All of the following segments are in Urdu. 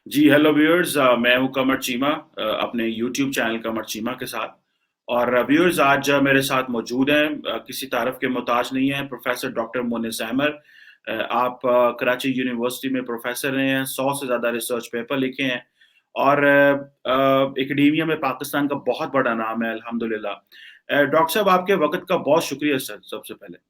جی ہیلو ویورز، میں ہوں قمر چیمہ اپنے یوٹیوب چینل قمر چیمہ کے ساتھ. اور ویورز آج میرے ساتھ موجود ہیں، کسی تعارف کے محتاج نہیں ہیں، پروفیسر ڈاکٹر مونس احمد. آپ کراچی یونیورسٹی میں پروفیسر رہے ہیں، 100 سے زیادہ ریسرچ پیپر لکھے ہیں اور اکیڈیمیا میں پاکستان کا بہت بڑا نام ہے الحمدللہ. ڈاکٹر صاحب آپ کے وقت کا بہت شکریہ سر. سب سے پہلے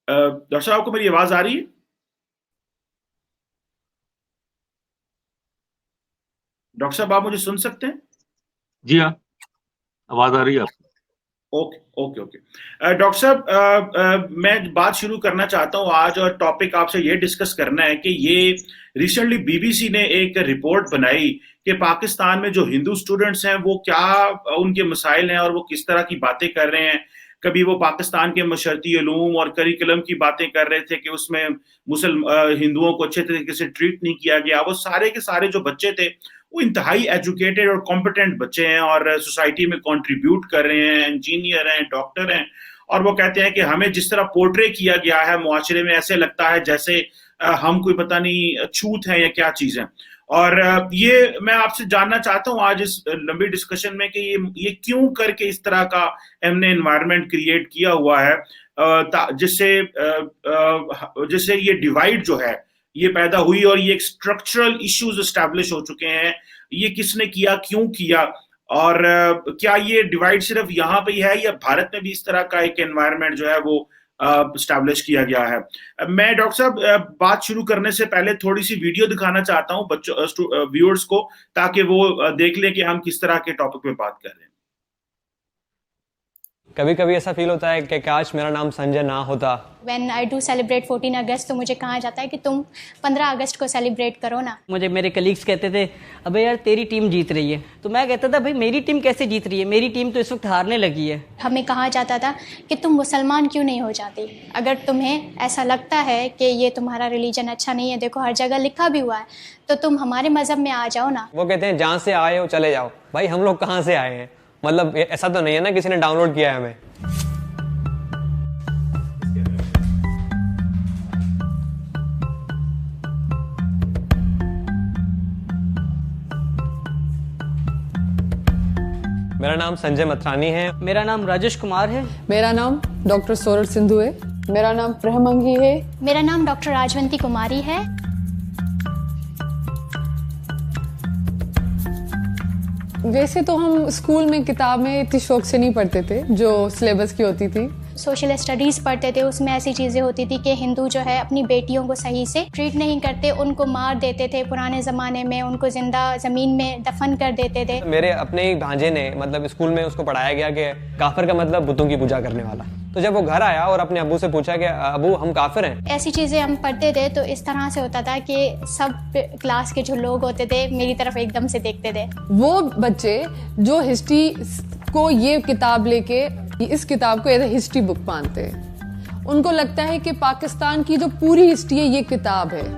ڈاکٹر صاحب آپ کو میری آواز آ رہی ہے؟ ڈاکٹر صاحب آپ مجھے سن سکتے ہیں؟ جی ہاں، آواز آ رہی ہے آپ کو؟ Okay okay okay. ڈاکٹر صاحب میں بات شروع کرنا چاہتا ہوں آج، اور ٹاپک آپ سے یہ ڈسکس کرنا ہے کہ یہ ریسنٹلی بی بی سی نے ایک رپورٹ بنائی کہ پاکستان میں جو ہندو اسٹوڈنٹس ہیں وہ کیا ان کے مسائل ہیں اور وہ کس طرح کی باتیں کر رہے ہیں. کبھی وہ پاکستان کے معاشرتی علوم اور کریکولم کی باتیں کر رہے تھے کہ اس میں ہندوؤں کو اچھے طریقے سے ٹریٹ نہیں کیا گیا. وہ سارے کے سارے جو بچے تھے وہ انتہائی ایجوکیٹڈ اور کمپٹنٹ بچے ہیں اور سوسائٹی میں کنٹریبیوٹ کر رہے ہیں، انجینئر ہیں، ڈاکٹر ہیں. اور وہ کہتے ہیں کہ ہمیں جس طرح پورٹرے کیا گیا ہے معاشرے میں، ایسے لگتا ہے جیسے ہم کوئی پتہ نہیں چھوت ہیں یا کیا چیز ہیں. اور یہ میں آپ سے جاننا چاہتا ہوں آج اس لمبی ڈسکشن میں کہ یہ کیوں کر کے اس طرح کا ہم نے انوائرمنٹ کریٹ کیا ہوا ہے جس سے یہ ڈیوائڈ جو ہے یہ پیدا ہوئی، اور یہ ایک اسٹرکچرل ایشوز اسٹیبلش ہو چکے ہیں. یہ کس نے کیا، کیوں کیا، اور کیا یہ ڈیوائڈ صرف یہاں پہ ہی ہے یا بھارت میں بھی اس طرح کا ایک انوائرمنٹ جو ہے وہ اسٹیبلش کیا گیا ہے؟ میں ڈاکٹر صاحب بات شروع کرنے سے پہلے تھوڑی سی ویڈیو دکھانا چاہتا ہوں بچوں ویورز کو، تاکہ وہ دیکھ لیں کہ ہم کس طرح کے ٹاپک پہ بات کر رہے ہیں. کبھی کبھی ایسا فیل ہوتا ہے کہ کاش میرا نام سنجے نہ ہوتا. وین آئی ڈو سیلیبریٹ 14 اگست تو مجھے کہا جاتا ہے کہ تم 15 اگست کو سیلیبریٹ کرو نا. مجھے میرے کلیگس کہتے تھے ابے یار تیری ٹیم جیت رہی ہے، تو میں کہتا تھا بھائی میری ٹیم کیسے جیت رہی ہے، میری ٹیم تو اس وقت ہارنے لگی ہے. ہمیں کہا جاتا تھا کہ تم مسلمان کیوں نہیں ہو جاتی، اگر تمہیں ایسا لگتا ہے کہ یہ تمہارا ریلیجن اچھا نہیں ہے، دیکھو ہر جگہ لکھا بھی ہوا ہے، تو تم ہمارے مذہب میں آ جاؤ نا. وہ کہتے ہیں جہاں سے آئے ہو چلے جاؤ. بھائی ہم لوگ کہاں سے آئے ہیں؟ مطلب ایسا تو نہیں ہے نا کسی نے ڈاؤن لوڈ کیا ہے ہمیں. میرا نام سنجے مترانی ہے. میرا نام راجش کمار ہے. میرا نام ڈاکٹر سورج سندھو ہے. میرا نام پرہمنگی ہے. میرا نام ڈاکٹر راجونتی کماری ہے. ویسے تو ہم اسکول میں کتابیں اتنی شوق سے نہیں پڑھتے تھے جو سلیبس کی ہوتی تھی. سوشل اسٹڈیز پڑھتے تھے، اس میں ایسی چیزیں ہوتی تھی کہ ہندو جو ہے اپنی بیٹیوں کو صحیح سے ٹریٹ نہیں کرتے، ان کو مار دیتے تھے، پرانے زمانے میں ان کو زندہ زمین میں دفن کر دیتے تھے. میرے اپنے ہی بھانجے نے مطلب اسکول میں اس کو پڑھایا گیا کہ کافر کا مطلب بتوں کی پوجا کرنے والا. تو جب وہ گھر آیا اور اپنے ابو سے پوچھا کہ ابو ہم کافر ہیں، ایسی چیزیں ہم پڑھتے تھے تو اس طرح سے ہوتا تھا کہ سب کلاس کے جو لوگ ہوتے تھے میری طرف ایک دم سے دیکھتے تھے. وہ بچے جو ہسٹری کو یہ کتاب لے کے اس کتاب کو ایز اے ہسٹری بک مانتے ہیں، ان کو لگتا ہے کہ پاکستان کی جو پوری ہسٹری ہے یہ کتاب ہے.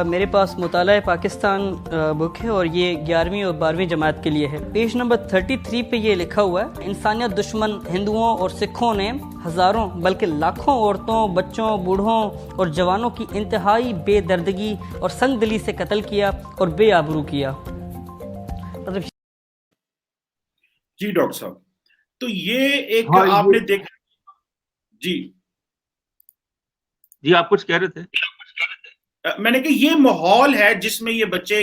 میرے پاس مطالعہ پاکستان بک ہے اور یہ 11ویں اور 12ویں جماعت کے لیے ہے. پیج نمبر 33 پہ یہ لکھا ہوا ہے انسانیت دشمن ہندوؤں اور سکھوں نے ہزاروں بلکہ لاکھوں عورتوں، بچوں، بوڑھوں اور جوانوں کی انتہائی بے دردگی اور سنگ دلی سے قتل کیا اور بے آبرو کیا. مطلب جی ڈاکٹر صاحب، تو یہ ایک ہاں آپ نے دیکھا. جی آپ کچھ کہہ رہے تھے. میں نے کہا یہ ماحول ہے جس میں یہ بچے،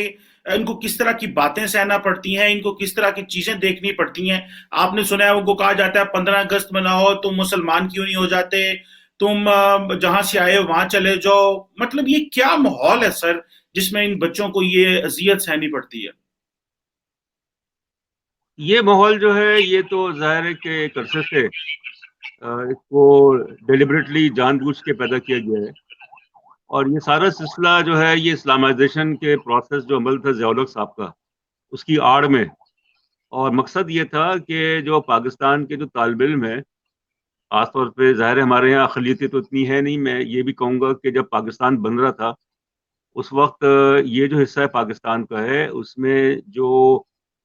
ان کو کس طرح کی باتیں سہنا پڑتی ہیں، ان کو کس طرح کی چیزیں دیکھنی پڑتی ہیں. آپ نے سنا ہے ان کو کہا جاتا ہے 15 اگست مناؤ، تم مسلمان کیوں نہیں ہو جاتے، تم جہاں سے آئے ہو وہاں چلے جاؤ. مطلب یہ کیا ماحول ہے سر جس میں ان بچوں کو یہ اذیت سہنی پڑتی ہے؟ یہ ماحول جو ہے یہ تو ظاہر ہے کہ ایک عرصے سے اس کو ڈیلیبریٹلی جان بوجھ کے پیدا کیا گیا ہے، اور یہ سارا سلسلہ جو ہے یہ اسلامائزیشن کے پروسیس جو عمل تھا ضیاء الحق صاحب کا، اس کی آڑ میں. اور مقصد یہ تھا کہ جو پاکستان کے جو طالب علم ہیں، خاص طور پہ ظاہر ہے ہمارے یہاں اقلیتیں تو اتنی ہے نہیں، میں یہ بھی کہوں گا کہ جب پاکستان بن رہا تھا اس وقت یہ جو حصہ پاکستان کا ہے اس میں جو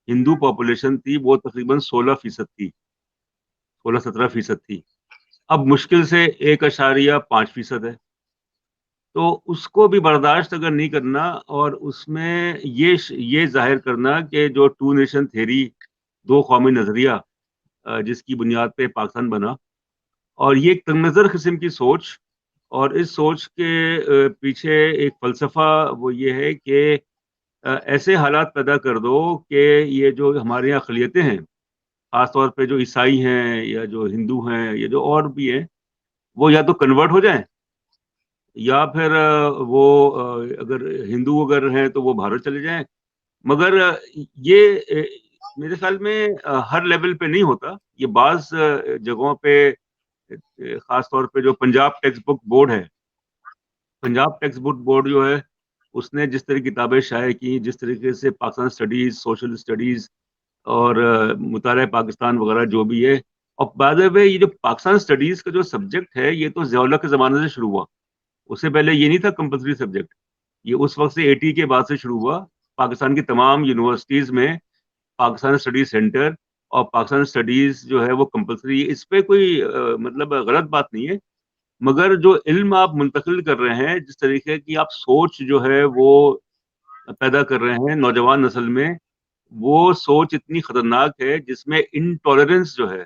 ہندو پاپولیشن تھی وہ تقریباً 16% تھی، 16-17% تھی. اب مشکل سے 1.5% ہے. تو اس کو بھی برداشت اگر نہیں کرنا اور اس میں یہ ظاہر کرنا کہ جو ٹو نیشن تھیری، 2 قومی نظریہ جس کی بنیاد پہ پاکستان بنا، اور یہ ایک تنگ نظر قسم کی سوچ، اور اس سوچ کے پیچھے ایک فلسفہ وہ یہ ہے کہ ایسے حالات پیدا کر دو کہ یہ جو ہمارے یہاں اقلیتیں ہیں، خاص طور پہ جو عیسائی ہیں یا جو ہندو ہیں یا جو اور بھی ہیں، وہ یا تو کنورٹ ہو جائیں یا پھر وہ اگر ہندو اگر ہیں تو وہ بھارت چلے جائیں. مگر یہ میرے خیال میں ہر لیول پہ نہیں ہوتا. یہ بعض جگہوں پہ، خاص طور پہ جو پنجاب ٹیکسٹ بک بورڈ ہے، پنجاب ٹیکسٹ بک بورڈ جو ہے، اس نے جس طرح کتابیں شائع کی، جس طریقے سے پاکستان اسٹڈیز، سوشل اسٹڈیز اور مطالعہ پاکستان وغیرہ جو بھی ہے. اور بائی دی وے یہ جو پاکستان اسٹڈیز کا جو سبجیکٹ ہے یہ تو ضیاء اللہ کے زمانے سے شروع ہوا. اس سے پہلے یہ نہیں تھا کمپلسری سبجیکٹ. یہ اس وقت سے 80 کے بعد سے شروع ہوا. پاکستان کی تمام یونیورسٹیز میں پاکستان اسٹڈیز سینٹر اور پاکستان اسٹڈیز جو ہے وہ کمپلسری. اس پہ کوئی مطلب غلط بات نہیں ہے، مگر جو علم آپ منتقل کر رہے ہیں، جس طریقے کی آپ سوچ جو ہے وہ پیدا کر رہے ہیں نوجوان نسل میں، وہ سوچ اتنی خطرناک ہے جس میں انٹالرنس جو ہے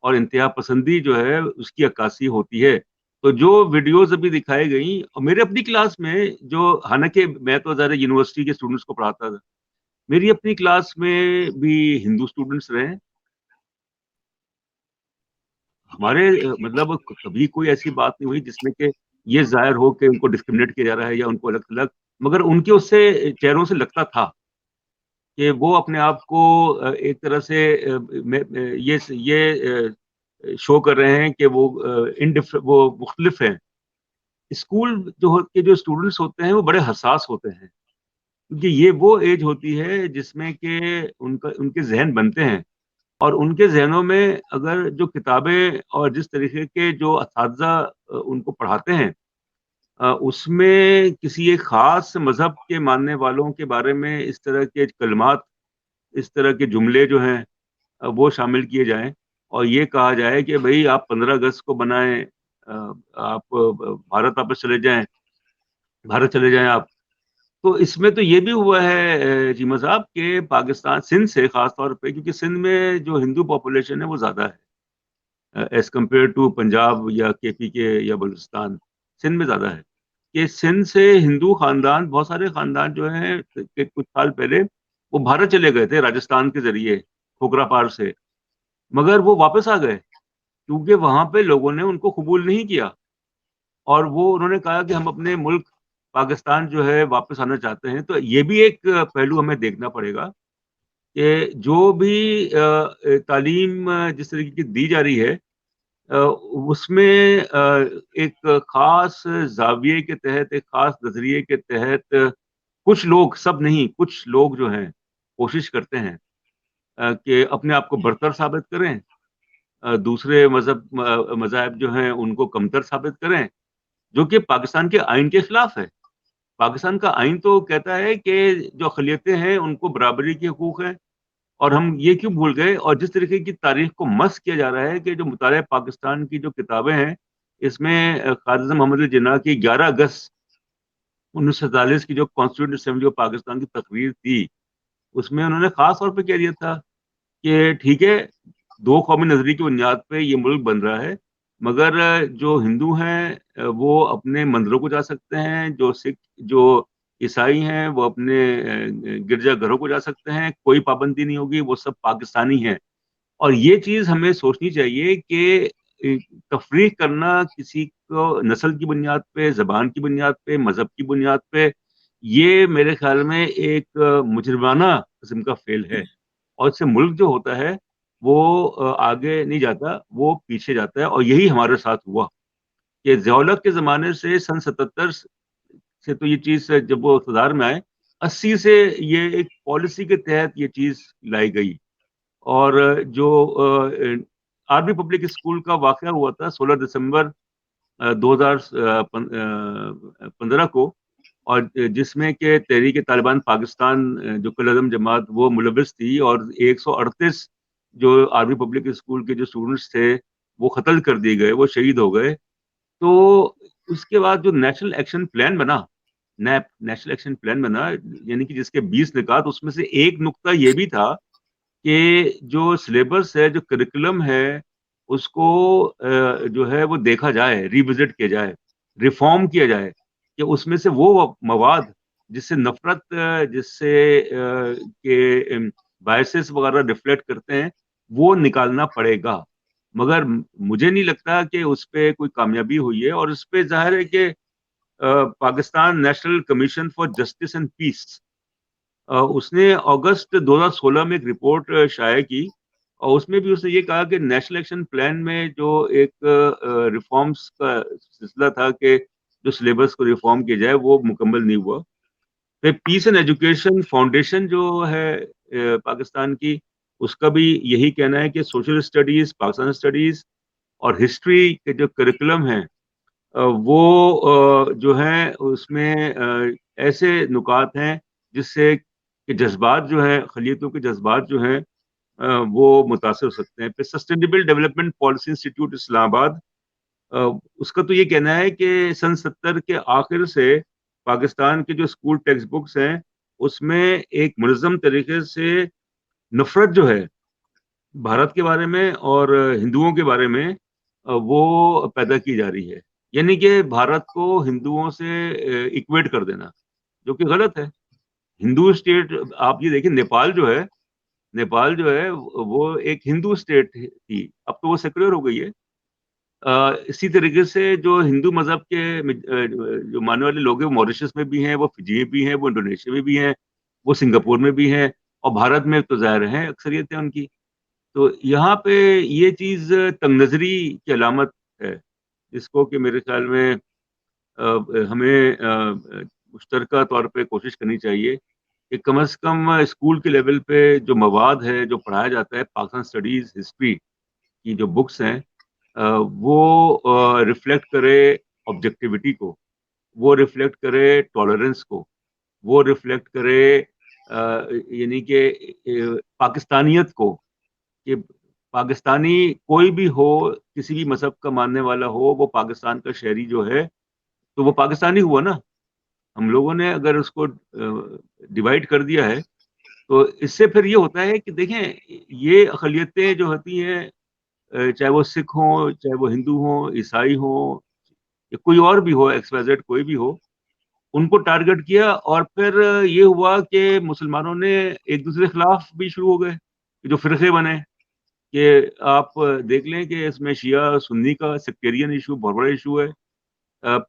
اور انتہا پسندی جو ہے اس کی عکاسی ہوتی ہے. تو جو ویڈیوز ابھی دکھائی گئیں، اور میرے اپنی کلاس میں جو، حالانکہ میں تو ذرا یونیورسٹی کے اسٹوڈنٹس کو پڑھاتا تھا، میری اپنی کلاس میں بھی ہندو اسٹوڈنٹس رہے. ہمارے مطلب کبھی کوئی ایسی بات نہیں ہوئی جس میں کہ یہ ظاہر ہو کہ ان کو ڈسکرمنیٹ کیا جا رہا ہے یا ان کو الگ الگ، مگر ان کے اس سے چہروں سے لگتا تھا کہ وہ اپنے آپ کو ایک طرح سے یہ شو کر رہے ہیں کہ وہ مختلف ہیں. اسکول جو اسٹوڈنٹس ہوتے ہیں وہ بڑے حساس ہوتے ہیں، کیونکہ یہ وہ ایج ہوتی ہے جس میں کہ ان کے ذہن بنتے ہیں، اور ان کے ذہنوں میں اگر جو کتابیں اور جس طریقے کے جو اساتذہ ان کو پڑھاتے ہیں اس میں کسی ایک خاص مذہب کے ماننے والوں کے بارے میں اس طرح کے کلمات، اس طرح کے جملے جو ہیں وہ شامل کیے جائیں، اور یہ کہا جائے کہ بھئی آپ 15 اگست کو بنائیں، آپ بھارت واپس چلے جائیں، بھارت چلے جائیں آپ. تو اس میں تو یہ بھی ہوا ہے چیمہ صاحب کہ پاکستان، سندھ سے خاص طور پہ، کیونکہ سندھ میں جو ہندو پاپولیشن ہے وہ زیادہ ہے ایز کمپیئر ٹو پنجاب یا کے پی کے یا بلوچستان. سندھ میں زیادہ ہے کہ سندھ سے ہندو خاندان، بہت سارے خاندان جو ہیں کہ کچھ سال پہلے وہ بھارت چلے گئے تھے راجستھان کے ذریعے کھوکھرا پار سے، مگر وہ واپس آ گئے کیونکہ وہاں پہ لوگوں نے ان کو قبول نہیں کیا، اور انہوں نے کہا کہ ہم اپنے ملک پاکستان جو ہے واپس آنا چاہتے ہیں. تو یہ بھی ایک پہلو ہمیں دیکھنا پڑے گا کہ جو بھی تعلیم جس طریقے کی دی جا رہی ہے اس میں ایک خاص زاویے کے تحت، ایک خاص نظریے کے تحت کچھ لوگ، سب نہیں، کچھ لوگ جو ہیں کوشش کرتے ہیں کہ اپنے آپ کو برتر ثابت کریں، دوسرے مذاہب جو ہیں ان کو کمتر ثابت کریں، جو کہ پاکستان کے آئین کے خلاف ہے. پاکستان کا آئین تو کہتا ہے کہ جو اقلیتیں ہیں ان کو برابری کے حقوق ہیں، اور ہم یہ کیوں بھول گئے؟ اور جس طریقے کی تاریخ کو مسخ کیا جا رہا ہے کہ جو مطالعہ پاکستان کی جو کتابیں ہیں، اس میں قائد اعظم محمد علی جناح کی 11 اگست 1947 کی جو کانسٹیٹیوشن اسمبلی آف پاکستان کی تقریر تھی، اس میں انہوں نے خاص طور پہ کہہ دیا تھا کہ ٹھیک ہے 2 قومی نظریے کی بنیاد پہ یہ ملک بن رہا ہے، مگر جو ہندو ہیں وہ اپنے مندروں کو جا سکتے ہیں، جو سکھ، جو عیسائی ہیں وہ اپنے گرجا گھروں کو جا سکتے ہیں، کوئی پابندی نہیں ہوگی، وہ سب پاکستانی ہیں. اور یہ چیز ہمیں سوچنی چاہیے کہ تفریق کرنا کسی کو نسل کی بنیاد پہ، زبان کی بنیاد پہ، مذہب کی بنیاد پہ، یہ میرے خیال میں ایک مجرمانہ قسم کا فعل ہے، اور اس سے ملک جو ہوتا ہے وہ آگے نہیں جاتا، وہ پیچھے جاتا ہے. اور یہی ہمارے ساتھ ہوا کہ ضیاء الحق کے زمانے سے سن 77 سے تو یہ چیز جب وہ اقتدار میں آئے، 80 سے یہ ایک پالیسی کے تحت یہ چیز لائی گئی. اور جو آرمی پبلک اسکول کا واقعہ ہوا تھا 16 دسمبر 2015 کو، اور جس میں کہ تحریک طالبان پاکستان جو کالعدم جماعت وہ ملوث تھی، اور 138 جو آرمی پبلک اسکول کے جو اسٹوڈنٹس تھے وہ قتل کر دیے گئے، وہ شہید ہو گئے. تو اس کے بعد جو نیشنل ایکشن پلان بنا، نیشنل ایکشن پلان بنا، یعنی کہ جس کے 20 نکات، اس میں سے ایک نقطہ یہ بھی تھا کہ جو سلیبس ہے، جو کریکولم ہے، اس کو جو ہے وہ دیکھا جائے، ریوزٹ کیا جائے، ریفارم کیا جائے، کہ اس میں سے وہ مواد جس سے نفرت، جس سے کہ بائسز وغیرہ ریفلیکٹ کرتے ہیں، وہ نکالنا پڑے گا. مگر مجھے نہیں لگتا کہ اس پہ کوئی کامیابی ہوئی ہے. اور اس پہ ظاہر ہے کہ Pakistan National Commission for Justice and Peace, اس نے اگست 2016 میں ایک رپورٹ شائع کی، اور اس میں بھی اس نے یہ کہا کہ نیشنل ایکشن پلان میں جو ایک ریفارمز کا سلسلہ تھا کہ جو سلیبس کو ریفارم کیا جائے، وہ مکمل نہیں ہوا. پھر پیس اینڈ ایجوکیشن فاؤنڈیشن جو ہے پاکستان کی، اس کا بھی یہی کہنا ہے کہ سوشل اسٹڈیز، پاکستان اسٹڈیز اور ہسٹری کے جو کریکولم ہیں وہ جو ہیں اس میں ایسے نکات ہیں جس سے کہ جذبات جو ہیں، اقلیتوں کے جذبات جو ہیں وہ متاثر ہو سکتے ہیں. پھر سسٹینیبل ڈیولپمنٹ پالیسی انسٹیٹیوٹ اسلام آباد، اس کا تو یہ کہنا ہے کہ سن 70 کے آخر سے پاکستان کے جو اسکول ٹیکسٹ بکس ہیں اس میں ایک منظم طریقے سے نفرت جو ہے بھارت کے بارے میں اور ہندوؤں کے بارے میں وہ پیدا کی جا رہی ہے. یعنی کہ بھارت کو ہندوؤں سے ایکویٹ کر دینا، جو کہ غلط ہے. ہندو اسٹیٹ، آپ یہ دیکھیں، نیپال جو ہے وہ ایک ہندو اسٹیٹ تھی، اب تو وہ سیکولر ہو گئی ہے. اسی طریقے سے جو ہندو مذہب کے جو ماننے والے لوگ ہیں، وہ موریشس میں بھی ہیں، وہ فجی میں بھی ہیں، وہ انڈونیشیا میں بھی ہیں، وہ سنگاپور میں بھی ہیں، اور بھارت میں تو ظاہر ہیں اکثریت ہے ان کی. تو یہاں پہ یہ چیز تنگ نظری کی علامت ہے، جس کو کہ میرے خیال میں ہمیں مشترکہ طور پہ کوشش کرنی چاہیے کہ کم از کم اسکول کے لیول پہ جو مواد ہے، جو پڑھایا جاتا ہے، پاکستان اسٹڈیز، ہسٹری کی جو بکس ہیں، وہ ریفلیکٹ کرے آبجیکٹیوٹی کو، وہ ریفلیکٹ کرے ٹالرنس کو، وہ ریفلیکٹ کرے یعنی کہ پاکستانیت کو، کہ پاکستانی کوئی بھی ہو، کسی بھی مذہب کا ماننے والا ہو، وہ پاکستان کا شہری جو ہے تو وہ پاکستانی ہوا نا. ہم لوگوں نے اگر اس کو ڈیوائڈ کر دیا ہے تو اس سے پھر یہ ہوتا ہے کہ دیکھیں، یہ اقلیتیں جو ہوتی ہیں، چاہے وہ سکھ ہوں، چاہے وہ ہندو ہوں، عیسائی ہوں، یا کوئی اور بھی ہو، ایکس وائی زیڈ کوئی بھی ہو، ان کو ٹارگٹ کیا. اور پھر یہ ہوا کہ مسلمانوں نے ایک دوسرے کے خلاف بھی شروع ہو گئے، جو فرقے بنے. کہ آپ دیکھ لیں کہ اس میں شیعہ سنی کا سیکٹیرین ایشو بہت بڑا ایشو ہے.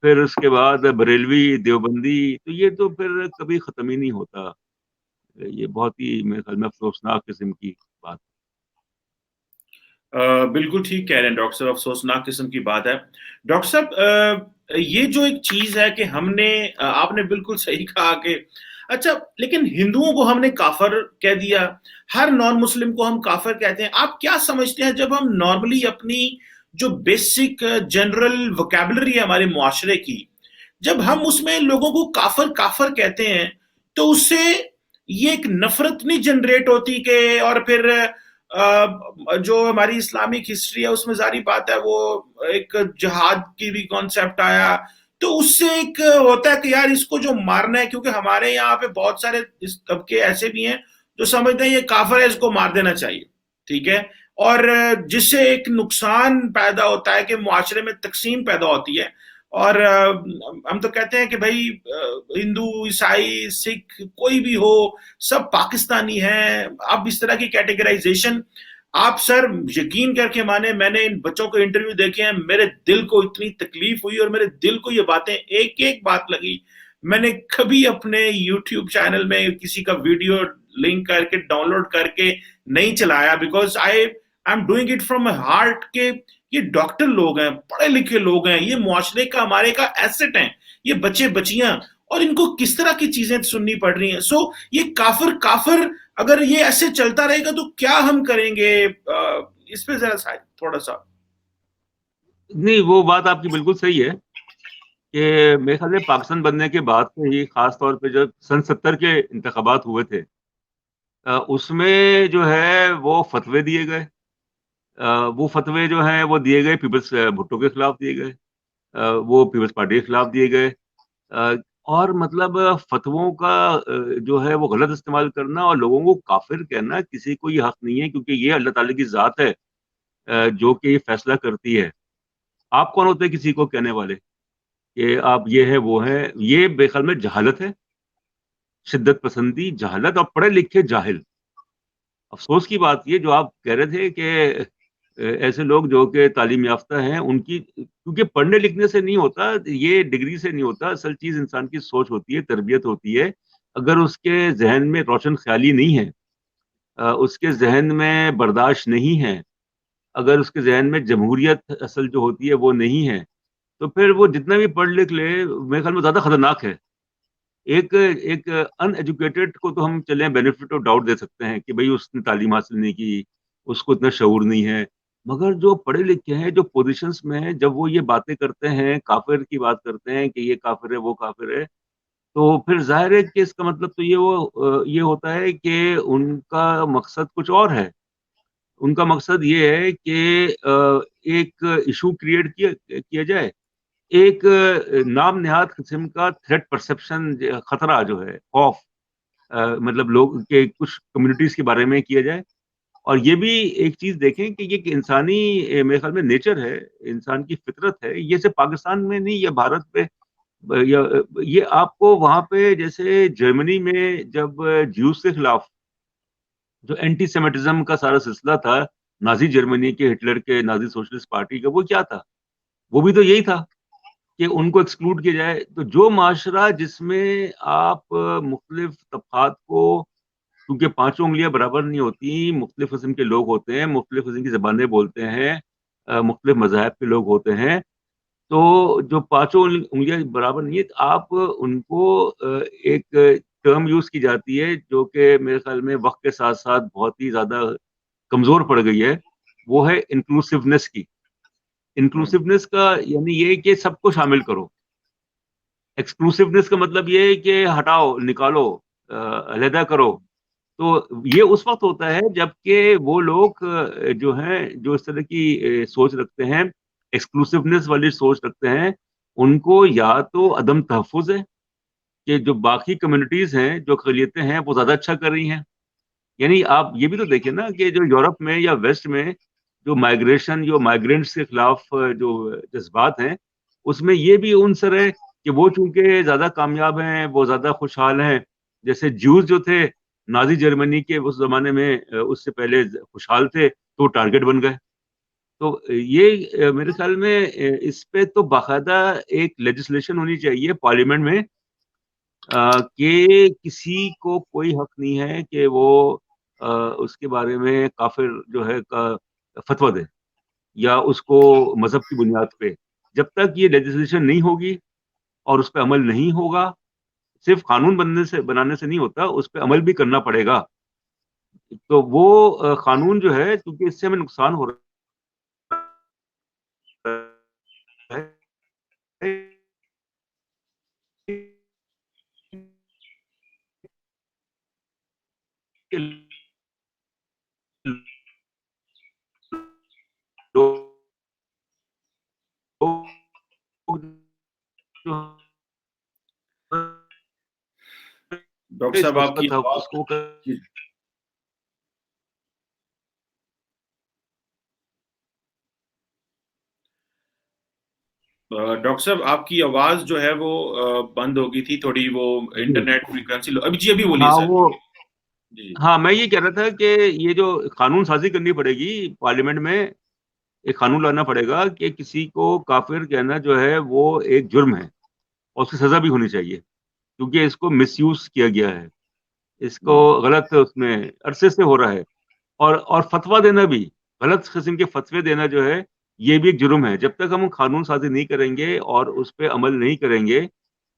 پھر اس کے بعد بریلوی، دیوبندی، تو یہ تو پھر کبھی ختم ہی نہیں ہوتا. یہ بہت ہی میرے خیال میں افسوسناک قسم کی بات. بالکل ٹھیک کہہ رہے ہیں ڈاکٹر صاحب، افسوسناک قسم کی بات ہے. ڈاکٹر صاحب یہ جو ایک چیز ہے کہ ہم نے، آپ نے بالکل صحیح کہا کہ اچھا، لیکن ہندوؤں کو ہم نے کافر کہہ دیا، ہر نان مسلم کو ہم کافر کہتے ہیں. آپ کیا سمجھتے ہیں جب ہم نارملی اپنی جو بیسک جنرل وکیبلری ہے ہمارے معاشرے کی، جب ہم اس میں لوگوں کو کافر کافر کہتے ہیں تو اس سے یہ ایک نفرت نہیں جنریٹ ہوتی کہ، اور پھر جو ہماری اسلامک ہسٹری ہے اس میں ظاہری بات ہے وہ ایک جہاد کی بھی کانسیپٹ آیا، تو اس سے ایک ہوتا ہے کہ یار اس کو جو مارنا ہے، کیونکہ ہمارے یہاں پہ بہت سارے اس طبقے ایسے بھی ہیں جو سمجھتے ہیں یہ کافر ہے، اس کو مار دینا چاہیے، ٹھیک ہے. اور جس سے ایک نقصان پیدا ہوتا ہے کہ معاشرے میں تقسیم پیدا ہوتی ہے. اور ہم تو کہتے ہیں کہ بھائی ہندو، عیسائی، سکھ کوئی بھی ہو، سب پاکستانی ہیں. اب اس طرح کی کیٹیگرائزیشن، آپ سر یقین کر کے مانے، میں نے ان بچوں کو انٹرویو دیکھے ہیں، میرے دل کو اتنی تکلیف ہوئی اور میرے دل کو یہ باتیں ایک ایک بات لگی. میں نے کبھی اپنے یوٹیوب چینل میں کسی کا ویڈیو لنک کر کے ڈاؤن لوڈ کر کے نہیں چلایا، because I am doing it from my heart کہ یہ ڈاکٹر لوگ ہیں، پڑھے لکھے لوگ ہیں، یہ معاشرے کا ہمارے کا ایسٹ ہیں، یہ بچے بچیاں، اور ان کو کس طرح کی چیزیں سننی پڑ رہی ہیں. سو یہ کافر کافر اگر یہ ایسے چلتا رہے گا تو کیا ہم کریں گے؟ اس پہ ذرا تھوڑا سا. نہیں، وہ بات آپ کی بالکل صحیح ہے کہ میرے خیال میں پاکستان بننے کے بعد سے ہی، خاص طور پہ جب سن 70 کے انتخابات ہوئے تھے، اس میں جو ہے وہ فتوے دیے گئے. وہ فتوے جو ہیں وہ دیے گئے پیپلز بھٹو کے خلاف دیے گئے، وہ پیپلز پارٹی کے خلاف دیے گئے. اور مطلب فتووں کا جو ہے وہ غلط استعمال کرنا اور لوگوں کو کافر کہنا، کسی کو یہ حق نہیں ہے، کیونکہ یہ اللہ تعالیٰ کی ذات ہے جو کہ یہ فیصلہ کرتی ہے. آپ کون ہوتے ہیں کسی کو کہنے والے کہ آپ یہ ہے وہ ہے؟ یہ بے خیال میں جہالت ہے، شدت پسندی، جہالت، اور پڑھے لکھے جاہل. افسوس کی بات یہ جو آپ کہہ رہے تھے کہ ایسے لوگ جو کہ تعلیم یافتہ ہیں، ان کی، کیونکہ پڑھنے لکھنے سے نہیں ہوتا، یہ ڈگری سے نہیں ہوتا. اصل چیز انسان کی سوچ ہوتی ہے، تربیت ہوتی ہے. اگر اس کے ذہن میں روشن خیالی نہیں ہے، اس کے ذہن میں برداشت نہیں ہے، اگر اس کے ذہن میں جمہوریت اصل جو ہوتی ہے وہ نہیں ہے، تو پھر وہ جتنا بھی پڑھ لکھ لے میرے خیال میں زیادہ خطرناک ہے. ایک ان ایجوکیٹڈ کو تو ہم چلیں بینیفٹ آف ڈاؤٹ دے سکتے ہیں کہ بھئی اس نے تعلیم حاصل نہیں کی، اس کو اتنا شعور نہیں ہے. مگر جو پڑھے لکھے ہیں، جو پوزیشنز میں ہیں، جب وہ یہ باتیں کرتے ہیں، کافر کی بات کرتے ہیں کہ یہ کافر ہے وہ کافر ہے، تو پھر ظاہر ہے کہ اس کا مطلب تو یہ ہوتا ہے کہ ان کا مقصد کچھ اور ہے. ان کا مقصد یہ ہے کہ ایک ایشو کریٹ کیا جائے، ایک نام نہاد قسم کا تھریٹ پرسپشن، خطرہ جو ہے، خوف، مطلب لوگ کے کچھ کمیونٹیز کے بارے میں کیا جائے. اور یہ بھی ایک چیز دیکھیں کہ یہ انسانی میرے خیال میں نیچر ہے، انسان کی فطرت ہے. یہ صرف پاکستان میں نہیں، یہ بھارت پہ، یہ آپ کو وہاں پہ جیسے جرمنی میں جب جیوز کے خلاف جو اینٹی سیمیٹزم کا سارا سلسلہ تھا، نازی جرمنی کے، ہٹلر کے، نازی سوشلسٹ پارٹی کا، وہ کیا تھا؟ وہ بھی تو یہی تھا کہ ان کو ایکسکلوڈ کیا جائے. تو جو معاشرہ جس میں آپ مختلف طبقات کو، کیونکہ پانچوں انگلیاں برابر نہیں ہوتی، مختلف قسم کے لوگ ہوتے ہیں، مختلف قسم کی زبانیں بولتے ہیں، مختلف مذاہب کے لوگ ہوتے ہیں، تو جو پانچوں انگلیاں برابر نہیں ہے، آپ ان کو ایک ٹرم یوز کی جاتی ہے جو کہ میرے خیال میں وقت کے ساتھ ساتھ بہت ہی زیادہ کمزور پڑ گئی ہے، وہ ہے انکلوسیونیس کی. انکلوسیونیس کا یعنی یہ کہ سب کو شامل کرو. ایکسکلوسیونیس کا مطلب یہ ہے کہ ہٹاؤ، نکالو، علیحدہ کرو. تو یہ اس وقت ہوتا ہے جب کہ وہ لوگ جو ہیں، جو اس طرح کی سوچ رکھتے ہیں، ایکسکلوسیونیس والی سوچ رکھتے ہیں، ان کو یا تو عدم تحفظ ہے کہ جو باقی کمیونٹیز ہیں، جو اقلیتیں ہیں، وہ زیادہ اچھا کر رہی ہیں. یعنی آپ یہ بھی تو دیکھیں نا کہ جو یورپ میں یا ویسٹ میں جو مائگریشن، جو مائگرینٹس کے خلاف جو جذبات ہیں، اس میں یہ بھی عنصر ہے کہ وہ چونکہ زیادہ کامیاب ہیں، وہ زیادہ خوشحال ہیں. جیسے جیوز جو تھے نازی جرمنی کے اس زمانے میں، اس سے پہلے خوشحال تھے، تو وہ ٹارگٹ بن گئے. تو یہ میرے خیال میں اس پہ تو باقاعدہ ایک لیجسلیشن ہونی چاہیے پارلیمنٹ میں کہ کسی کو کوئی حق نہیں ہے کہ وہ اس کے بارے میں کافر جو ہے فتویٰ دے، یا اس کو مذہب کی بنیاد پہ. جب تک یہ لیجسلیشن نہیں ہوگی اور اس پہ عمل نہیں ہوگا، صرف قانون بنانے سے نہیں ہوتا، اس پہ عمل بھی کرنا پڑے گا. تو وہ قانون جو ہے، کیونکہ اس سے ہمیں نقصان ہو رہا ہے، ڈاکٹر صاحب آپ کی ڈاکٹر صاحب آپ کی آواز جو ہے وہ بند ہو گئی تھی تھوڑی، وہ انٹرنیٹ فریکوینسی ابھی بولیے سر. ہاں، میں یہ کہہ رہا تھا کہ یہ جو قانون سازی کرنی پڑے گی پارلیمنٹ میں، ایک قانون لانا پڑے گا کہ کسی کو کافر کہنا جو ہے وہ ایک جرم ہے، اور اس کی سزا بھی ہونی چاہیے، کیونکہ اس کو مس یوز کیا گیا ہے، اس کو غلط اس میں عرصے سے ہو رہا ہے. اور فتویٰ دینا بھی، غلط قسم کے فتوے دینا جو ہے، یہ بھی ایک جرم ہے. جب تک ہم قانون سازی نہیں کریں گے اور اس پہ عمل نہیں کریں گے،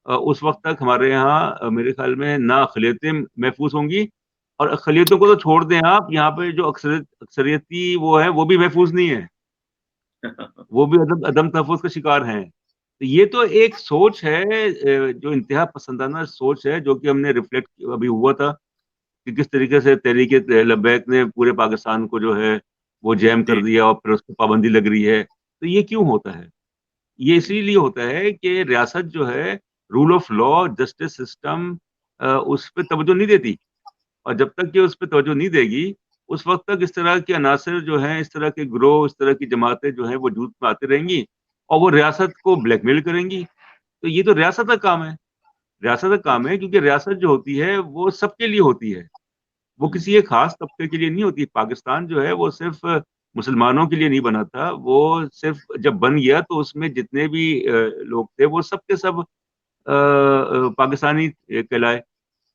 اس وقت تک ہمارے یہاں میرے خیال میں نہ اقلیتیں محفوظ ہوں گی، اور اقلیتوں کو تو چھوڑ دیں آپ، یہاں پہ جو اکثریتی وہ ہے وہ بھی محفوظ نہیں ہے، وہ بھی عدم تحفظ کا شکار ہیں. تو یہ تو ایک سوچ ہے جو انتہا پسندانہ سوچ ہے، جو کہ ہم نے ریفلیکٹ ابھی ہوا تھا کہ کس طریقے سے تحریک لبیک نے پورے پاکستان کو جو ہے وہ جیم کر دیا اور پھر اس کو پابندی لگ رہی ہے. تو یہ کیوں ہوتا ہے؟ یہ اسی لیے ہوتا ہے کہ ریاست جو ہے rule of law, justice system اس پہ توجہ نہیں دیتی، اور جب تک کہ اس پہ توجہ نہیں دے گی اس وقت تک اس طرح کے عناصر جو ہیں، اس طرح کے گروہ، اس طرح کی جماعتیں جو ہیں وہ وجود میں آتے رہیں گی اور وہ ریاست کو بلیک میل کریں گی. تو یہ تو ریاست کا کام ہے، ریاست کا کام ہے، کیونکہ ریاست جو ہوتی ہے وہ سب کے لیے ہوتی ہے، وہ کسی ایک خاص طبقے کے لیے نہیں ہوتی. پاکستان جو ہے وہ صرف مسلمانوں کے لیے نہیں بنا تھا، وہ صرف جب بن گیا تو اس میں جتنے بھی لوگ تھے وہ سب کے سب پاکستانی کہلائے.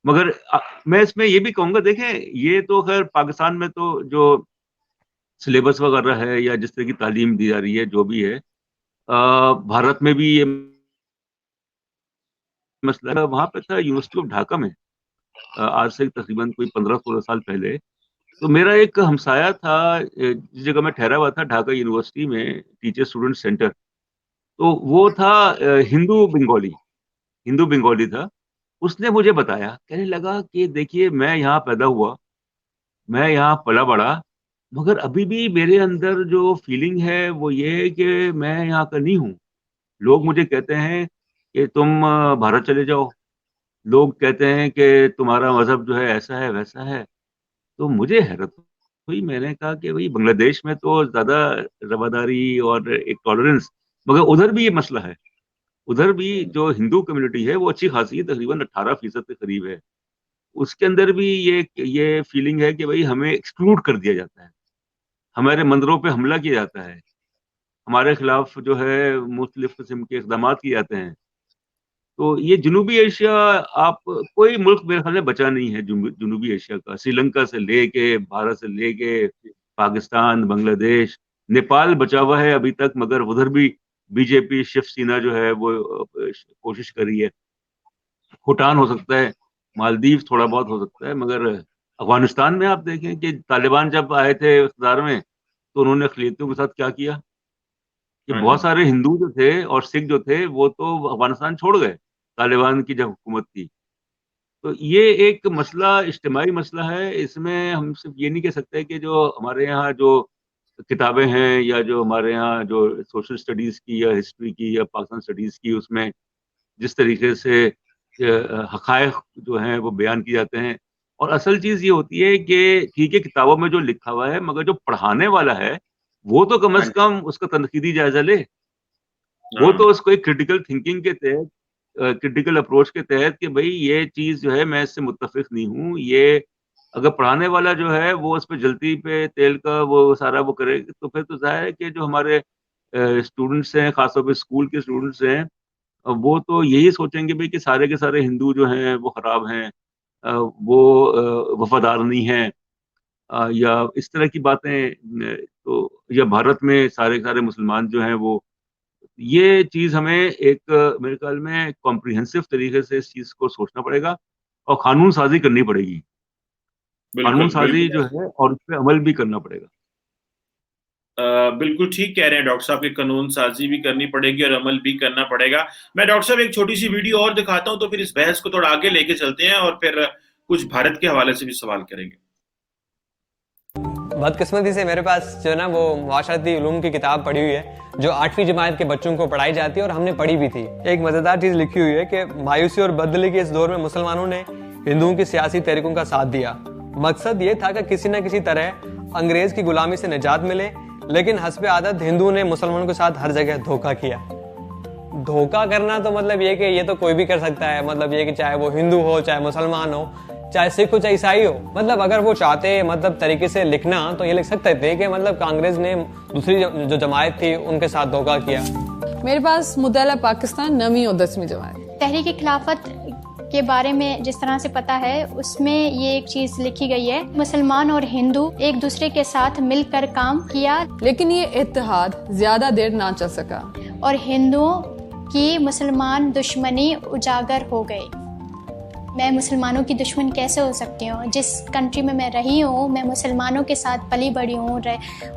مگر میں اس میں یہ بھی کہوں گا، دیکھیں یہ تو خیر پاکستان میں تو جو سلیبس وغیرہ ہے یا جس طرح کی تعلیم دی جا رہی ہے جو بھی ہے، بھارت میں بھی یہ مسئلہ وہاں پہ تھا یونیورسٹی آف ڈھاکہ میں آج سے تقریباً کوئی 15-16 سال پہلے. تو میرا ایک ہمسایہ تھا جس جگہ میں ٹھہرا ہوا تھا ڈھاکہ یونیورسٹی میں، ٹیچر اسٹوڈنٹ سینٹر. تو وہ تھا ہندو بنگالی تھا. اس نے مجھے بتایا، کہنے لگا کہ دیکھیے میں یہاں پیدا ہوا، میں یہاں پلا بڑا، مگر ابھی بھی میرے اندر جو فیلنگ ہے وہ یہ ہے کہ میں یہاں کا نہیں ہوں. لوگ مجھے کہتے ہیں کہ تم بھارت چلے جاؤ، لوگ کہتے ہیں کہ تمہارا مذہب جو ہے ایسا ہے ویسا ہے. تو مجھے حیرت ہوئی، میں نے کہا کہ بھائی بنگلہ دیش میں تو زیادہ رواداری اور ایک ٹالرنس، مگر ادھر بھی یہ مسئلہ ہے، ادھر بھی جو ہندو کمیونٹی ہے وہ اچھی خاصی تقریباً 18% کے قریب ہے. اس کے اندر بھی یہ فیلنگ ہے کہ بھائی ہمیں ایکسکلوڈ کر دیا جاتا ہے، ہمارے مندروں پہ حملہ کیا جاتا ہے، ہمارے خلاف جو ہے مختلف قسم کے اقدامات کیے جاتے ہیں. تو یہ جنوبی ایشیا، آپ کوئی ملک میرے خیال میں بچا نہیں ہے جنوبی ایشیا کا، سری لنکا سے لے کے، بھارت سے لے کے، پاکستان، بنگلہ دیش، نیپال بچا ہوا ہے ابھی تک، مگر ادھر بھی بی جے پی شیو سینا جو ہے وہ کوشش کر رہی ہے. بھوٹان ہو سکتا ہے، مالدیو تھوڑا بہت ہو سکتا ہے، مگر افغانستان میں آپ دیکھیں کہ طالبان جب آئے تھے اقتدار میں تو انہوں نے اقلیتوں کے ساتھ کیا کیا کہ بہت سارے ہندو جو تھے اور سکھ جو تھے وہ تو افغانستان چھوڑ گئے طالبان کی جب حکومت تھی. تو یہ ایک مسئلہ، اجتماعی مسئلہ ہے. اس میں ہم صرف یہ نہیں کہہ سکتے کہ جو ہمارے یہاں جو کتابیں ہیں یا جو ہمارے یہاں جو سوشل اسٹڈیز کی یا ہسٹری کی یا پاکستان اسٹڈیز کی، اس میں جس طریقے سے حقائق جو ہیں وہ بیان کیے جاتے ہیں. اور اصل چیز یہ ہوتی ہے کہ ٹھیک ہے کتابوں میں جو لکھا ہوا ہے، مگر جو پڑھانے والا ہے وہ تو کم از کم اس کا تنقیدی جائزہ لے، وہ تو اس کو ایک کریٹیکل تھنکنگ کے تحت، کریٹیکل اپروچ کے تحت کہ بھئی یہ چیز جو ہے میں اس سے متفق نہیں ہوں. یہ اگر پڑھانے والا جو ہے وہ اس پہ جلتی پہ تیل کا وہ سارا وہ کرے تو پھر تو ظاہر ہے کہ جو ہمارے اسٹوڈنٹس ہیں، خاص طور پہ اسکول کے اسٹوڈنٹس ہیں، وہ تو یہی سوچیں گے بھئی کہ سارے کے سارے ہندو جو ہیں وہ خراب ہیں، وہ وفادار نہیں ہیں، یا اس طرح کی باتیں. تو یا بھارت میں سارے سارے مسلمان جو ہیں وہ، یہ چیز ہمیں ایک میرے خیال میں کمپریہنسو طریقے سے اس چیز کو سوچنا پڑے گا اور قانون سازی کرنی پڑے گی. قانون سازی جو ہے اور اس پہ عمل بھی کرنا پڑے گا. بالکل ٹھیک کہہ رہے ہیں ڈاکٹر صاحب کہ قانون سازی بھی کرنی پڑے گی اور عمل بھی کرنا پڑے گا. میں ڈاکٹر صاحب ایک چھوٹی سی ویڈیو اور دکھاتا ہوں تو پھر اس بحث کو تھوڑا آگے لے کے چلتے ہیں اور پھر کچھ بھارت کے حوالے سے بھی سوال کریں گے. بدقسمتی سے میرے پاس جو ہے نا وہ معاشرتی علوم کی کتاب پڑھی ہوئی ہے جو 8ویں جماعت کے بچوں کو پڑھائی جاتی ہے اور ہم نے پڑھی بھی تھی. ایک مزیدار چیز لکھی ہوئی ہے کہ مایوسی اور بدلی کے اس دور میں مسلمانوں نے ہندوؤں کی سیاسی تحریکوں کا ساتھ دیا. مقصد یہ تھا کہ کسی نہ کسی طرح انگریز کی غلامی سے نجات ملے، لیکن حسب عادت ہندوؤں نے مسلمانوں کے ساتھ ہر جگہ دھوکہ کیا. دھوکہ کرنا تو مطلب یہ کہ یہ تو کوئی بھی کر سکتا ہے، مطلب یہ کہ چاہے وہ ہندو ہو، چاہے مسلمان ہو، چاہے سکھ ہو، چاہے عیسائی ہو. مطلب اگر وہ چاہتے مطلب طریقے سے لکھنا تو یہ لکھ سکتے تھے کہ مطلب کانگریس نے دوسری جو جماعت تھی ان کے ساتھ دھوکہ کیا. میرے پاس مطالعہ پاکستان 9ویں اور 10ویں جماعت. تحریک خلافت کے بارے میں جس طرح سے پتا ہے اس میں یہ ایک چیز لکھی گئی ہے، مسلمان اور ہندو ایک دوسرے کے ساتھ مل کر کام کیا، لیکن یہ اتحاد زیادہ دیر نہ چل سکا اور ہندوؤں کی مسلمان دشمنی اجاگر ہو گئی. میں مسلمانوں کی دشمن کیسے ہو سکتی ہوں؟ جس کنٹری میں میں رہی ہوں، میں مسلمانوں کے ساتھ پلی بڑھی ہوں،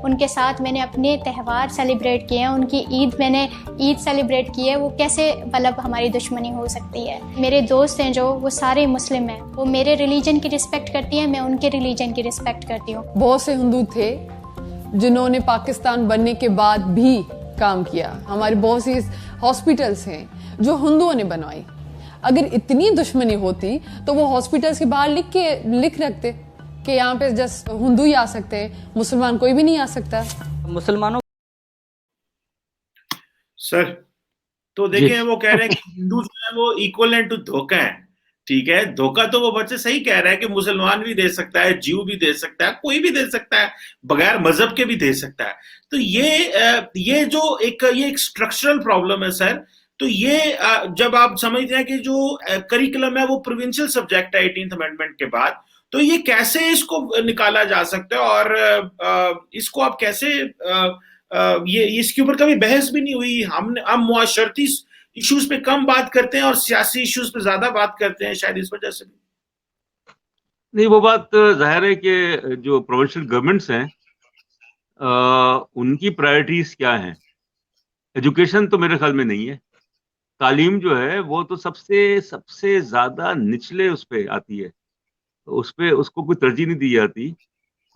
ان کے ساتھ میں نے اپنے تہوار سیلیبریٹ کیے ہیں، ان کی میں نے عید سیلیبریٹ کی ہے، وہ کیسے مطلب ہماری دشمنی ہو سکتی ہے؟ میرے دوست ہیں جو وہ سارے مسلم ہیں، وہ میرے ریلیجن کی رسپیکٹ کرتی ہیں، میں ان کے ریلیجن کی رسپیکٹ کرتی ہوں. بہت سے ہندو تھے جنہوں نے پاکستان بننے کے بعد بھی کام کیا. ہمارے بہت سی ہاسپٹلس ہیں جو ہندوؤں نے بنوائی. اگر اتنی دشمنی ہوتی تو وہ ہاسپٹلس کے باہر لکھ رکھتے کہ یہاں پہ جسٹ ہندو ہی آ سکتے ہیں، مسلمان کوئی بھی نہیں آ سکتا. مسلمانوں سر تو دیکھیں وہ کہہ رہے ہیں کہ ہندو جو ہے وہ ایکویلنٹ ٹو دھوکہ ہے. ٹھیک ہے، دھوکہ تو وہ بچے صحیح کہہ رہا ہے کہ مسلمان بھی دے سکتا ہے، جیو بھی دے سکتا ہے، کوئی بھی دے سکتا ہے، بغیر مذہب کے بھی دے سکتا ہے. تو یہ جو ایک اسٹرکچرل پرابلم ہے سر. تو یہ جب آپ سمجھتے ہیں کہ جو کریکولم ہے وہ پروونشل سبجیکٹ ہے 18th امینڈمنٹ کے بعد، تو یہ کیسے اس کو نکالا جا سکتا ہے؟ اور اس کو آپ کیسے یہ اس کے اوپر کبھی بحث بھی نہیں ہوئی؟ ہم معاشرتی ایشوز پہ کم بات کرتے ہیں اور سیاسی ایشوز پہ زیادہ بات کرتے ہیں، شاید اس وجہ سے بھی. نہیں، وہ بات ظاہر ہے کہ جو پروونشل گورنمنٹس ہیں ان کی پرائرٹیز کیا ہیں. ایجوکیشن تو میرے خیال میں نہیں ہے. تعلیم جو ہے وہ تو سب سے زیادہ نچلے اس پہ آتی ہے، اس کو کوئی ترجیح نہیں دی جاتی.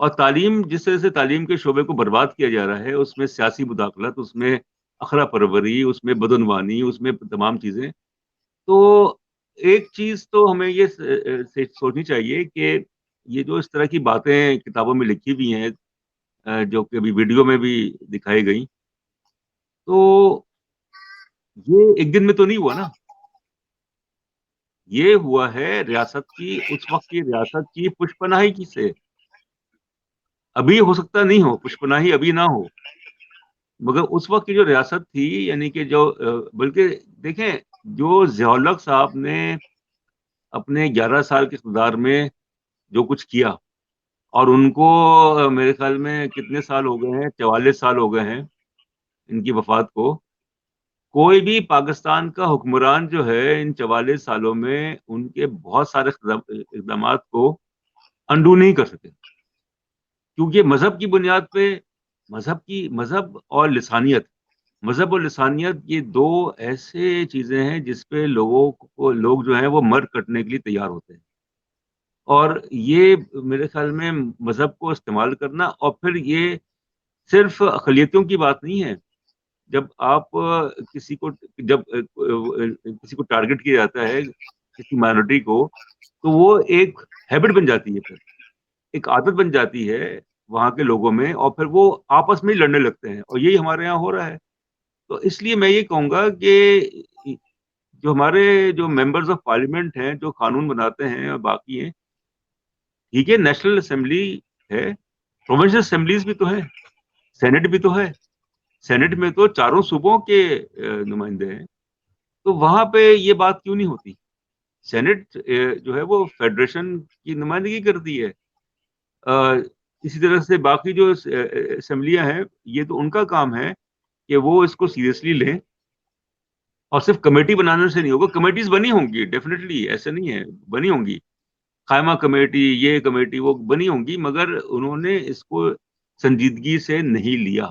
اور تعلیم، جس طرح سے تعلیم کے شعبے کو برباد کیا جا رہا ہے، اس میں سیاسی مداخلت، اس میں اخرا پروری، اس میں بدعنوانی، اس میں تمام چیزیں. تو ایک چیز تو ہمیں یہ سوچنی چاہیے کہ یہ جو اس طرح کی باتیں کتابوں میں لکھی ہوئی ہیں، جو کہ ابھی ویڈیو میں بھی دکھائی گئی، تو یہ ایک دن میں تو نہیں ہوا نا. یہ ہوا ہے ریاست کی، اس وقت کی ریاست کی پشپناہی کی سے. ابھی ہو سکتا نہیں ہو پشپناہی، ابھی نہ ہو، مگر اس وقت کی جو ریاست تھی، یعنی کہ جو بلکہ دیکھیں، جو ضیاء الحق صاحب نے اپنے 11 سال کے اقتدار میں جو کچھ کیا، اور ان کو میرے خیال میں کتنے سال ہو گئے ہیں، 44 سال ہو گئے ہیں ان کی وفات کو. کوئی بھی پاکستان کا حکمران جو ہے ان 44 سالوں میں ان کے بہت سارے اقدامات کو انڈو نہیں کر سکے، کیونکہ مذہب کی بنیاد پہ مذہب اور لسانیت یہ دو ایسے چیزیں ہیں جس پہ لوگ جو ہیں وہ مر کٹنے کے لیے تیار ہوتے ہیں. اور یہ میرے خیال میں مذہب کو استعمال کرنا، اور پھر یہ صرف اقلیتوں کی بات نہیں ہے. جب آپ کسی کو ٹارگٹ کیا جاتا ہے، کسی مائنورٹی کو، تو وہ ایک ہیبٹ بن جاتی ہے، پھر ایک عادت بن جاتی ہے وہاں کے لوگوں میں، اور پھر وہ آپس میں ہی لڑنے لگتے ہیں، اور یہی ہمارے یہاں ہو رہا ہے. تو اس لیے میں یہ کہوں گا کہ جو ہمارے جو ممبرز آف پارلیمنٹ ہیں، جو قانون بناتے ہیں اور باقی ہیں، ٹھیک ہے، نیشنل اسمبلی ہے، پروونشل اسمبلیز بھی تو ہے، سینٹ بھی تو ہے. سینٹ میں تو چاروں صوبوں کے نمائندے ہیں، تو وہاں پہ یہ بات کیوں نہیں ہوتی؟ سینٹ جو ہے وہ فیڈریشن کی نمائندگی کرتی ہے. اسی طرح سے باقی جو اسمبلیاں ہیں، یہ تو ان کا کام ہے کہ وہ اس کو سیریسلی لیں. اور صرف کمیٹی بنانے سے نہیں ہوگا، کمیٹیز بنی ہوں گی ڈیفینیٹلی، ایسے نہیں ہے، بنی ہوں گی، قائمہ کمیٹی، یہ کمیٹی، وہ بنی ہوں گی، مگر انہوں نے اس کو سنجیدگی سے نہیں لیا.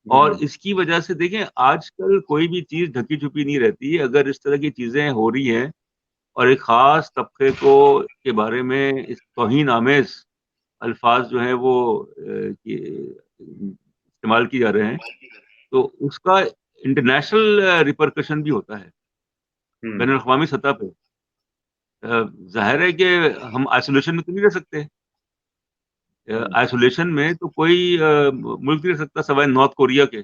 اور اس کی وجہ سے دیکھیں، آج کل کوئی بھی چیز ڈھکی چھپی نہیں رہتی. اگر اس طرح کی چیزیں ہو رہی ہیں اور ایک خاص طبقے کے بارے میں اس توہین آمیز الفاظ جو ہیں وہ استعمال کیے جا رہے ہیں، تو اس کا انٹرنیشنل ریپرکشن بھی ہوتا ہے بین الاقوامی سطح پہ. ظاہر ہے کہ ہم آئسولیشن میں تو نہیں رہ سکتے. آئسولیشن میں تو کوئی ملک نہیں رہ سکتا سوائے نارتھ کوریا کے،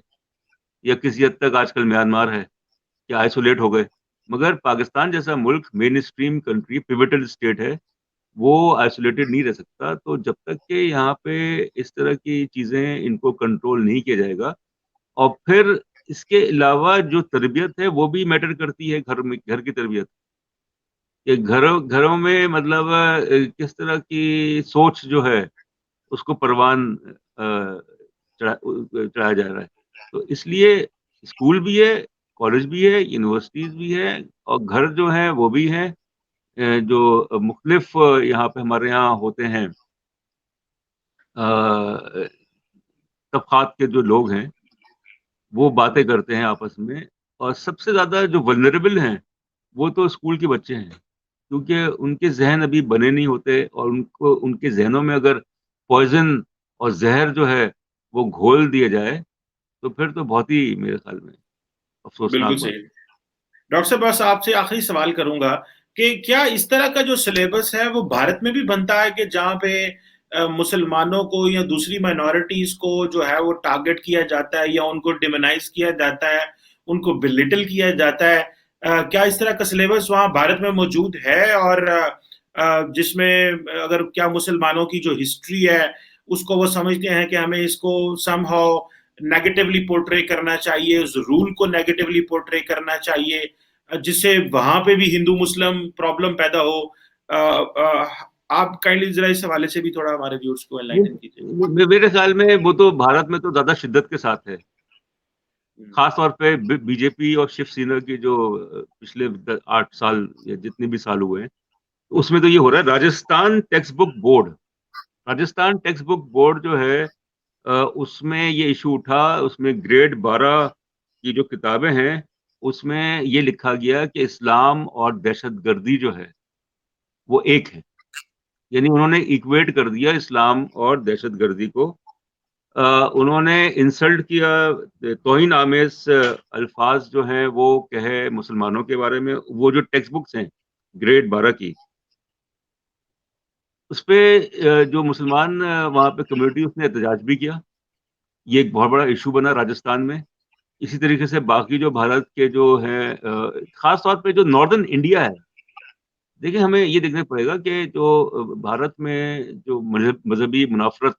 یا کسی حد تک آج کل میانمار ہے کہ آئسولیٹ ہو گئے. مگر پاکستان جیسا ملک، مین اسٹریم کنٹری، پیوٹل اسٹیٹ ہے، وہ آئسولیٹڈ نہیں رہ سکتا. تو جب تک کہ یہاں پہ اس طرح کی چیزیں ان کو کنٹرول نہیں کیا جائے گا. اور پھر اس کے علاوہ جو تربیت ہے وہ بھی میٹر کرتی ہے، گھر کی تربیت، کہ گھروں میں مطلب کس طرح کی سوچ جو ہے اس کو پروان چڑھایا جا رہا ہے. تو اس لیے اسکول بھی ہے، کالج بھی ہے، یونیورسٹیز بھی ہے، اور گھر جو ہیں وہ بھی ہیں. جو مختلف یہاں پہ ہمارے یہاں ہوتے ہیں طبقات کے جو لوگ ہیں وہ باتیں کرتے ہیں آپس میں، اور سب سے زیادہ جو ولنریبل ہیں وہ تو اسکول کے بچے ہیں، کیونکہ ان کے ذہن ابھی بنے نہیں ہوتے، اور ان کے ذہنوں میں اگر پوائزن اور زہر جو ہے وہ گھول دیا جائے تو پھر تو بہت ہی میرے خیال میں افسوسناک بالکل بات صحیح. ڈاکٹر صاحب بس آپ سے آخری سوال کروں گا کہ کیا اس طرح کا جو سلیبس ہے وہ بھارت میں بھی بنتا ہے کہ جہاں پہ مسلمانوں کو یا دوسری مائنورٹیز کو جو ہے وہ ٹارگٹ کیا جاتا ہے یا ان کو ڈیمونائز کیا جاتا ہے، ان کو بلیٹل کیا جاتا ہے؟ کیا اس طرح کا سلیبس وہاں بھارت میں موجود ہے؟ اور جس میں اگر کیا مسلمانوں کی جو ہسٹری ہے اس کو وہ سمجھتے ہیں کہ ہمیں اس کو سم ہاؤ نیگیٹیولی پورٹرے کرنا چاہیے، اس رول کو نیگیٹیولی پورٹرے کرنا چاہیے، جس سے وہاں پہ بھی ہندو مسلم پرابلم پیدا ہو؟ آپ کائنڈلی ذرا اس حوالے سے بھی تھوڑا ہمارے ویورز کو انلائٹن کیجیے. میرے خیال میں وہ تو بھارت میں تو زیادہ شدت کے ساتھ ہے، خاص طور پہ بی جے پی اور شیو سینا کی جو پچھلے 8 سال یا جتنے بھی سال ہوئے ہیں اس میں تو یہ ہو رہا ہے. راجستھان ٹیکسٹ بک بورڈ جو ہے اس میں یہ ایشو اٹھا، اس میں گریڈ 12 کی جو کتابیں ہیں اس میں یہ لکھا گیا کہ اسلام اور دہشت گردی جو ہے وہ ایک ہے، یعنی انہوں نے ایکویٹ کر دیا اسلام اور دہشت گردی کو. انہوں نے انسلٹ کیا، توہین آمیز الفاظ جو ہیں وہ کہے مسلمانوں کے بارے میں. وہ جو ٹیکسٹ بکس ہیں گریڈ 12 کی، اس پہ جو مسلمان وہاں پہ کمیونٹی اس نے احتجاج بھی کیا. یہ ایک بہت بڑا ایشو بنا راجستھان میں. اسی طریقے سے باقی جو بھارت کے جو ہیں خاص طور پہ جو ناردرن انڈیا ہے، دیکھیں ہمیں یہ دیکھنا پڑے گا کہ جو بھارت میں جو مذہبی منافرت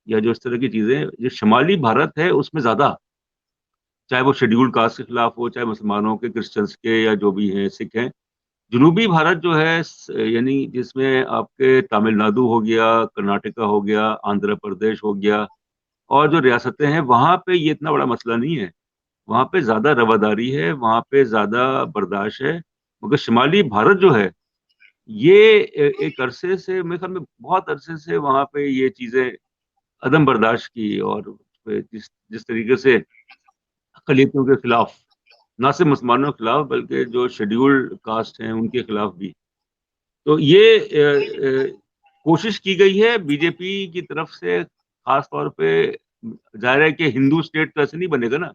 یا جو اس طرح کی چیزیں جو شمالی بھارت ہے اس میں زیادہ، چاہے وہ شیڈیول کاسٹ کے خلاف ہو، چاہے مسلمانوں کے، کرسچنس کے، یا جو بھی ہیں سکھ ہیں. جنوبی بھارت جو ہے یعنی جس میں آپ کے تامل ناڈو ہو گیا، کرناٹکا ہو گیا، آندھرا پردیش ہو گیا، اور جو ریاستیں ہیں وہاں پہ یہ اتنا بڑا مسئلہ نہیں ہے. وہاں پہ زیادہ رواداری ہے، وہاں پہ زیادہ برداشت ہے. مگر شمالی بھارت جو ہے یہ ایک عرصے سے، میرے خیال میں بہت عرصے سے وہاں پہ یہ چیزیں عدم برداشت کی، اور جس طریقے سے اقلیتوں کے خلاف، نہ صرف مسلمانوں کے خلاف بلکہ جو شیڈیولڈ کاسٹ ہیں ان کے خلاف بھی. تو یہ کوشش کی گئی ہے بی جے پی کی طرف سے، خاص طور پہ ظاہر ہے کہ ہندو اسٹیٹ تو ایسے نہیں بنے گا نا.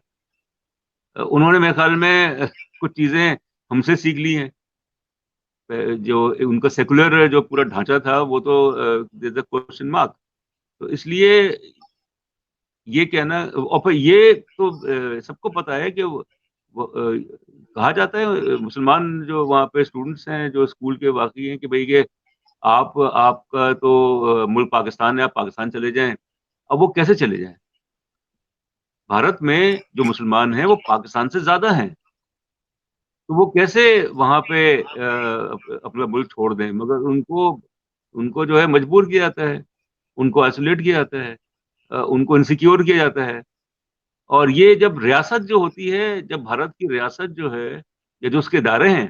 انہوں نے میرے خیال میں کچھ چیزیں ہم سے سیکھ لی ہیں. جو ان کا سیکولر جو پورا ڈھانچہ تھا وہ تو کوشچن مارک. تو اس لیے یہ کہنا، اور پھر یہ تو سب کو پتا ہے کہ کہا جاتا ہے مسلمان جو وہاں پہ اسٹوڈنٹس ہیں جو اسکول کے واقعی ہیں کہ بھئی کہ آپ کا تو ملک پاکستان ہے، آپ پاکستان چلے جائیں. اب وہ کیسے چلے جائیں؟ بھارت میں جو مسلمان ہیں وہ پاکستان سے زیادہ ہیں، تو وہ کیسے وہاں پہ اپنا ملک چھوڑ دیں؟ مگر ان کو جو ہے مجبور کیا جاتا ہے، ان کو آئسولیٹ کیا جاتا ہے، ان کو انسیکیور کیا جاتا ہے. اور یہ جب ریاست جو ہوتی ہے، جب بھارت کی ریاست جو ہے یا جو اس کے ادارے ہیں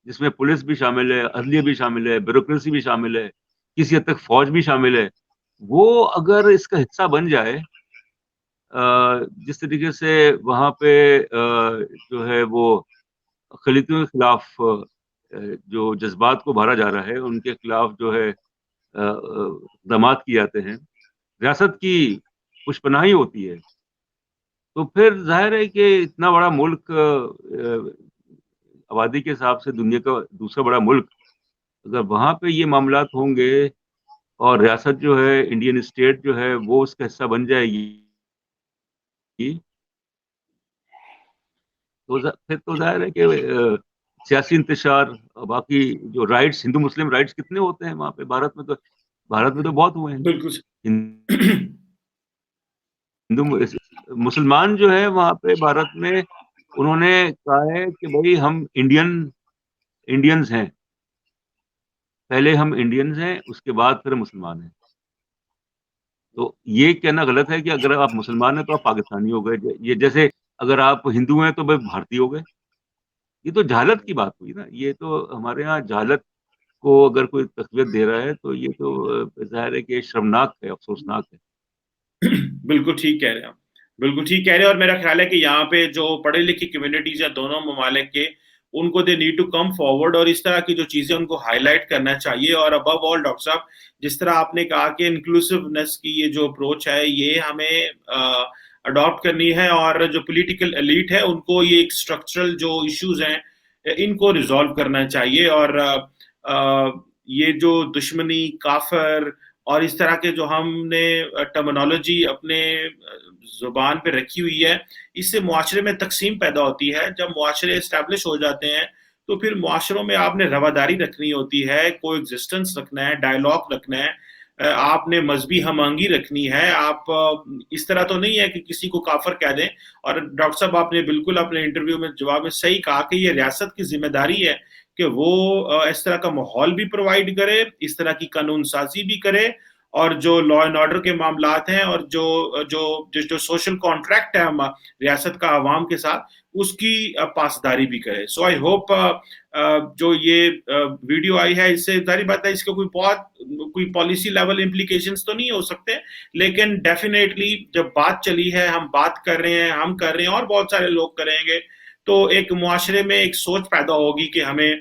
جس میں پولیس بھی شامل ہے، عدلیہ بھی شامل ہے، بیوروکریسی بھی شامل ہے، کسی حد تک فوج بھی شامل ہے، وہ اگر اس کا حصہ بن جائے، جس طریقے سے وہاں پہ جو ہے وہ اقلیتوں کے خلاف جو جذبات کو بھارا جا رہا ہے، ان کے خلاف جو ہے اقدامات کیے جاتے ہیں، ریاست کی پشپناہی ہوتی ہے، تو پھر ظاہر ہے کہ اتنا بڑا ملک، آبادی کے حساب سے دنیا کا دوسرا بڑا ملک، اگر وہاں پہ یہ معاملات ہوں گے اور ریاست جو ہے انڈین اسٹیٹ جو ہے وہ اس کا حصہ بن جائے گی، تو پھر تو ظاہر ہے کہ سیاسی انتشار، باقی جو رائٹس، ہندو مسلم رائٹس کتنے ہوتے ہیں وہاں پہ؟ بھارت میں تو بہت ہوئے ہیں. بالکل ہندو مسلمان جو ہے وہاں پہ بھارت میں، انہوں نے کہا ہے کہ بھائی ہم انڈینز ہیں، پہلے ہم انڈینز ہیں، اس کے بعد پھر مسلمان ہیں. تو یہ کہنا غلط ہے کہ اگر آپ مسلمان ہیں تو آپ پاکستانی ہو گئے. یہ جیسے اگر آپ ہندو ہیں تو بھارتی ہو گئے. یہ تو جہالت کی بات ہوئی نا. یہ تو ہمارے ہاں جہالت کو اگر کوئی تقویت دے رہا ہے تو یہ تو ظاہر ہے کہ شرمناک ہے, افسوسناک ہے. بالکل ٹھیک کہہ رہے ہیں آپ, بالکل ٹھیک کہہ رہے ہیں. اور میرا خیال ہے کہ یہاں پہ جو پڑھے لکھی کمیونٹیز ہیں دونوں ممالک کے, ان کو they need to come forward اور اس طرح کی جو چیزیں ان کو ہائی لائٹ کرنا چاہیے. اور ابو آل ڈاکٹر صاحب, جس طرح آپ نے کہا کہ انکلوسونیس کی یہ جو اپروچ ہے یہ ہمیں اڈاپٹ کرنی ہے, اور جو پولیٹیکل ایلیٹ ہے ان کو یہ ایک اسٹرکچرل جو ایشوز ہیں ان کو ریزالو کرنا چاہیے. اور یہ جو دشمنی, کافر اور اس طرح کے جو ہم نے ٹرمینالوجی اپنے زبان پہ رکھی ہوئی ہے, اس سے معاشرے میں تقسیم پیدا ہوتی ہے. جب معاشرے اسٹیبلش ہو جاتے ہیں تو پھر معاشروں میں آپ نے رواداری رکھنی ہوتی ہے, کو ایگزسٹنس رکھنا ہے, ڈائلاگ رکھنا ہے, آپ نے مذہبی ہم آہنگی رکھنی ہے. آپ اس طرح تو نہیں ہے کہ کسی کو کافر کہہ دیں. اور ڈاکٹر صاحب آپ نے بالکل اپنے انٹرویو میں جواب میں صحیح کہا کہ یہ ریاست کی ذمہ داری ہے کہ وہ اس طرح کا ماحول بھی پرووائڈ کرے, اس طرح کی قانون سازی بھی کرے, اور جو لا اینڈ آرڈر کے معاملات ہیں اور جو سوشل کانٹریکٹ ہے ریاست کا عوام کے ساتھ, اس کی پاسداری بھی کرے. سو آئی ہوپ جو یہ ویڈیو آئی ہے اس سے ظاہر بات ہے اس کا کوئی پالیسی لیول امپلیکیشنز تو نہیں ہو سکتے, لیکن ڈیفینیٹلی جب بات چلی ہے, ہم بات کر رہے ہیں, ہم کر رہے ہیں اور بہت سارے لوگ کریں گے, تو ایک معاشرے میں ایک سوچ پیدا ہوگی کہ ہمیں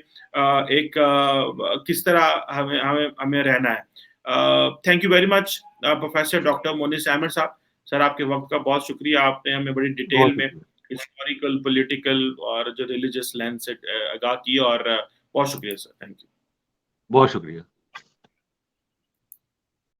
ایک کس طرح ہمیں رہنا ہے. Thank you very much professor doctor مونس احمد صاحب. سر آپ کے وقت کا بہت شکریہ, آپ نے ہمیں بڑی ڈیٹیل میں ہسٹوریکل, پولیٹیکل اور جو ریلیجس لینس سے آگاہ کیا, اور بہت شکریہ سر. Thank you. بہت شکریہ.